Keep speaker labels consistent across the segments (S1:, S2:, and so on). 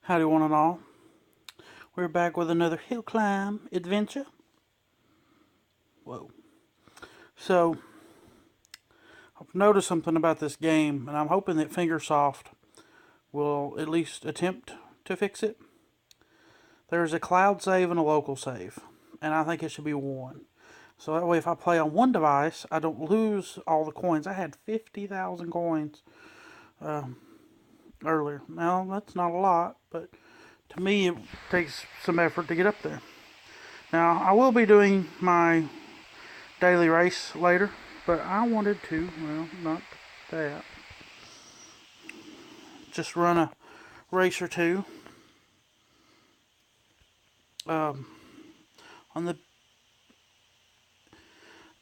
S1: Howdy one and all. We're back with another hill climb adventure. Whoa. So, I've noticed something about this game, and I'm hoping that Fingersoft will at least attempt to fix it. There's a cloud save and a local save, and I think it should be one. So that way if I play on one device, I don't lose all the coins. I had 50,000 coins earlier. Now, that's not a lot, but to me it takes some effort to get up there. Now, I will be doing my daily race later, but I wanted to, well, not that, just run a race or two um, on the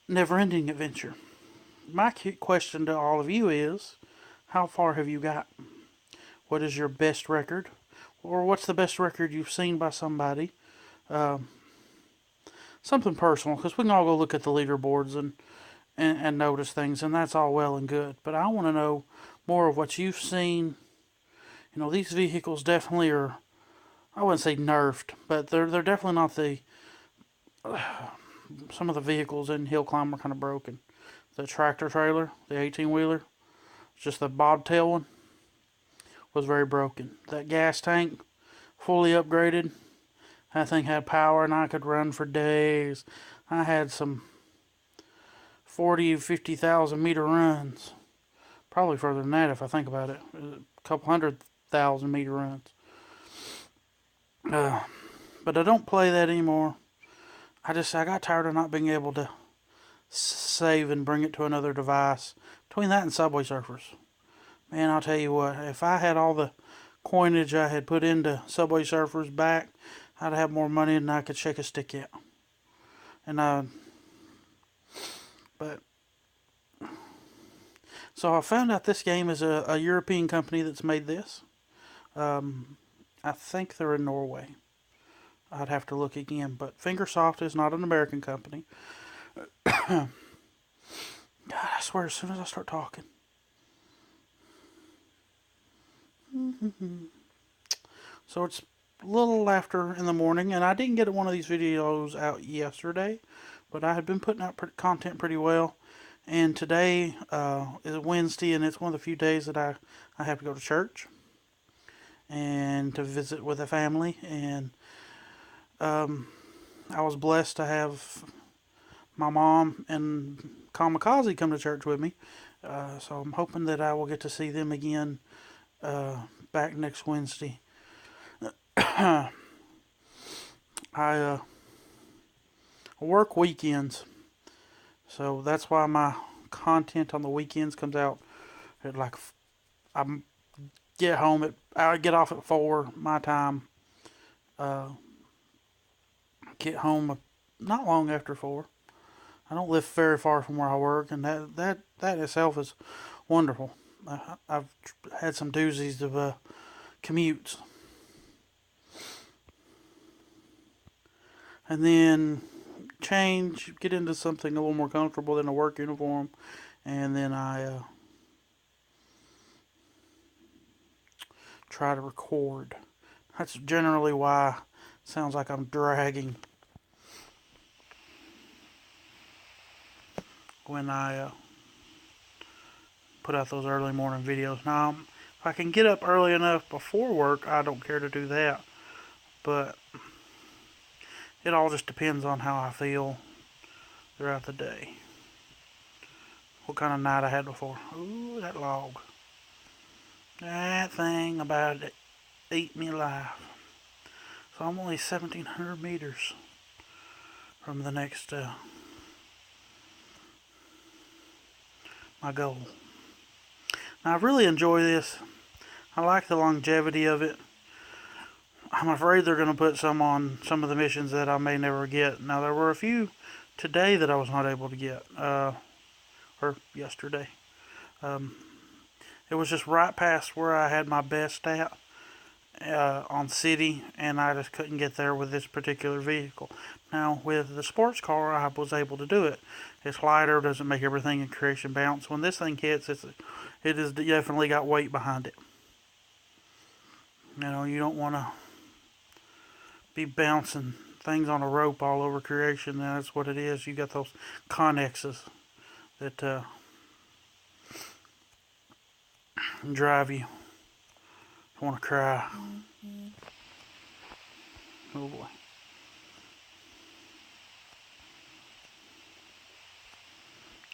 S1: never-ending adventure. My question to all of you is, how far have you got? What is your best record? Or what's the best record you've seen by somebody? Um, Something personal, because we can all go look at the leaderboards and notice things, and that's all well and good. But I want to know more of what you've seen. You know, these vehicles definitely are, I wouldn't say nerfed, but they're definitely not the, some of the vehicles in Hill Climb are kind of broken. The tractor trailer, the 18-wheeler, just the bobtail one, was very broken. That gas tank, fully upgraded, that thing had power and I could run for days. I had some 40, 50,000 meter runs. Probably further than that if I think about it. A couple 100,000 meter runs. But I don't play that anymore. I got tired of not being able to save and bring it to another device. Between that and Subway Surfers, man, I'll tell you what. If I had all the coinage I had put into Subway Surfers back, I'd have more money than I could shake a stick at. And but so I found out this game is a European company that's made this. I think they're in Norway. I'd have to look again, but Fingersoft is not an American company. God, I swear, as soon as I start talking. So it's a little after in the morning, and I didn't get one of these videos out yesterday, but I had been putting out content pretty well. And today is Wednesday, and it's one of the few days that I have to go to church and to visit with a family. And I was blessed to have my mom and Kamikaze come to church with me. So I'm hoping that I will get to see them again back next Wednesday. I work weekends, so that's why my content on the weekends comes out at like I get off at 4 my time. Get home not long after 4. I don't live very far from where I work, and that itself is wonderful. I've had some doozies of commutes. And then change, get into something a little more comfortable than a work uniform, and then I try to record. That's generally why it sounds like I'm dragging when I put out those early morning videos. Now, if I can get up early enough before work, I don't care to do that, but it all just depends on how I feel throughout the day. What kind of night I had before. Ooh, that log. That thing about it ate me alive. So I'm only 1,700 meters from the next, my goal. Now, I really enjoy this. I like the longevity of it. I'm afraid they're going to put some on some of the missions that I may never get. Now, there were a few today that I was not able to get, or yesterday. It was just right past where I had my best at on city, and I just couldn't get there with this particular vehicle. Now, with the sports car, I was able to do it. It's lighter, doesn't make everything in creation bounce. When this thing hits, it has definitely got weight behind it. You know, you don't want to be bouncing things on a rope all over creation. That's what it is. You got those connexes that drive you. I want to cry. Oh boy.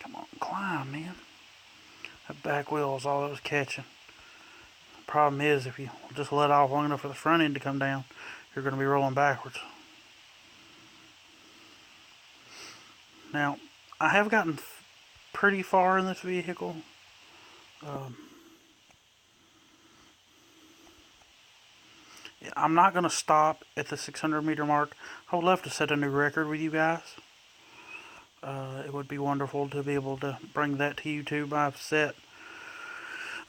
S1: Come on, climb, man. That back wheel is all it was catching. The problem is, if you just let off long enough for the front end to come down, you're going to be rolling backwards. Now, I have gotten pretty far in this vehicle. Um, I'm not going to stop at the 600 meter mark. I would love to set a new record with you guys. It would be wonderful to be able to bring that to YouTube. I've set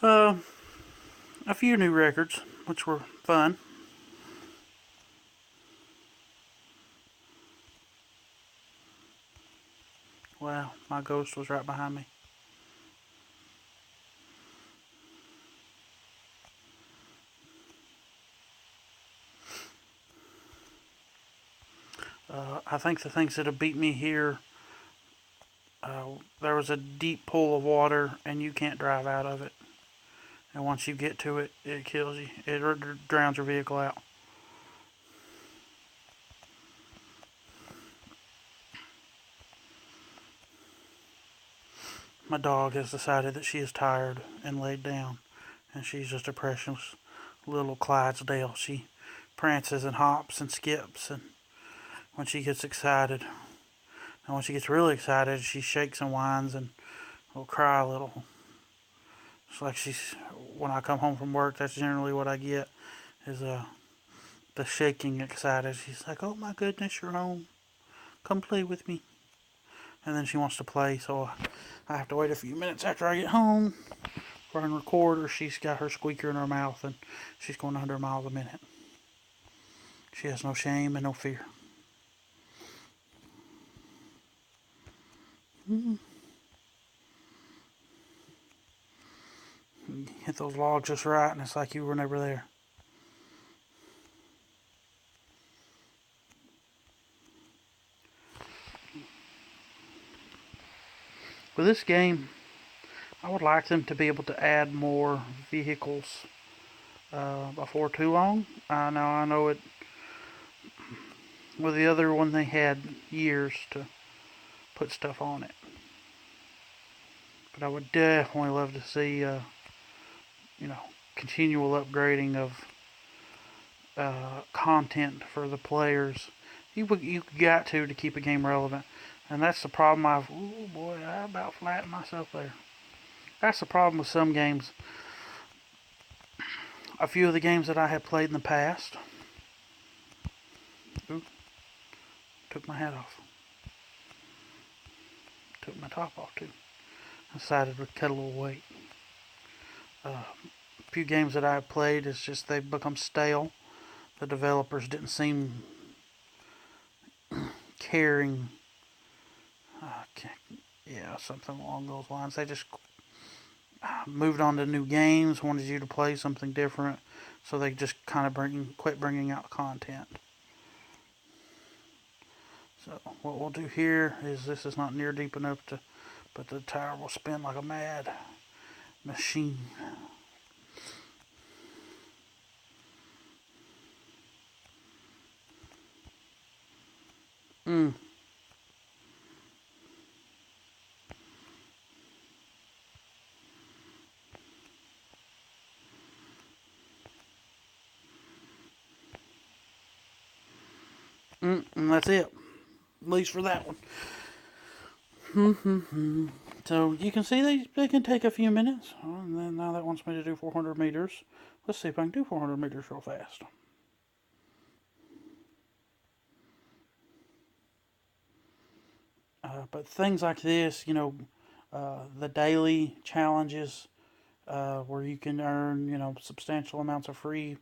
S1: uh, a few new records, which were fun. Wow, my ghost was right behind me. I think the things that have beat me here, there was a deep pool of water and you can't drive out of it. And once you get to it, it kills you. It drowns your vehicle out. My dog has decided that she is tired and laid down. And she's just a precious little Clydesdale. She prances and hops and skips, and when she gets excited, and when she gets really excited, she shakes and whines and will cry a little. It's like when I come home from work, that's generally what I get, is the shaking excited. She's like, oh my goodness, you're home. Come play with me. And then she wants to play, so I have to wait a few minutes after I get home for I can record, or she's got her squeaker in her mouth and she's going 100 miles a minute. She has no shame and no fear. You hit those logs just right, and it's like you were never there. With this game, I would like them to be able to add more vehicles before too long. I know it. With the other one, they had years to put stuff on it, but I would definitely love to see, continual upgrading of content for the players. You got to keep a game relevant, and that's the problem. Oh boy, I about flattened myself there. That's the problem with some games. A few of the games that I have played in the past. Ooh, took my hat off. Took my top off too. I decided to cut a little weight. A few games that I have played, it's just they've become stale. The developers didn't seem caring. Something along those lines. They just moved on to new games, wanted you to play something different, so they just kind of quit bringing out content. So what we'll do here is, this is not near deep enough but the tire will spin like a mad machine. Mm. And that's it. At least for that one. So you can see they can take a few minutes. And then now that wants me to do 400 meters. Let's see if I can do 400 meters real fast. But things like this, the daily challenges where you can earn, substantial amounts of free,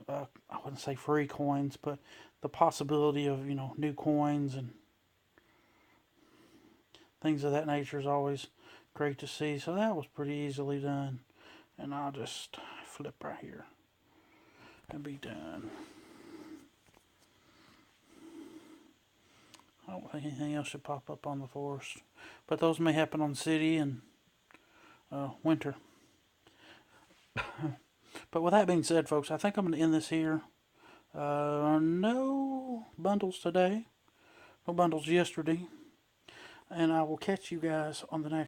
S1: I wouldn't say free coins, but the possibility of, new coins and things of that nature is always great to see. So that was pretty easily done. And I'll just flip right here. and be done. I don't think anything else should pop up on the forest, but those may happen on city and winter. But with that being said, folks, I think I'm going to end this here. No bundles today, no bundles yesterday, and I will catch you guys on the next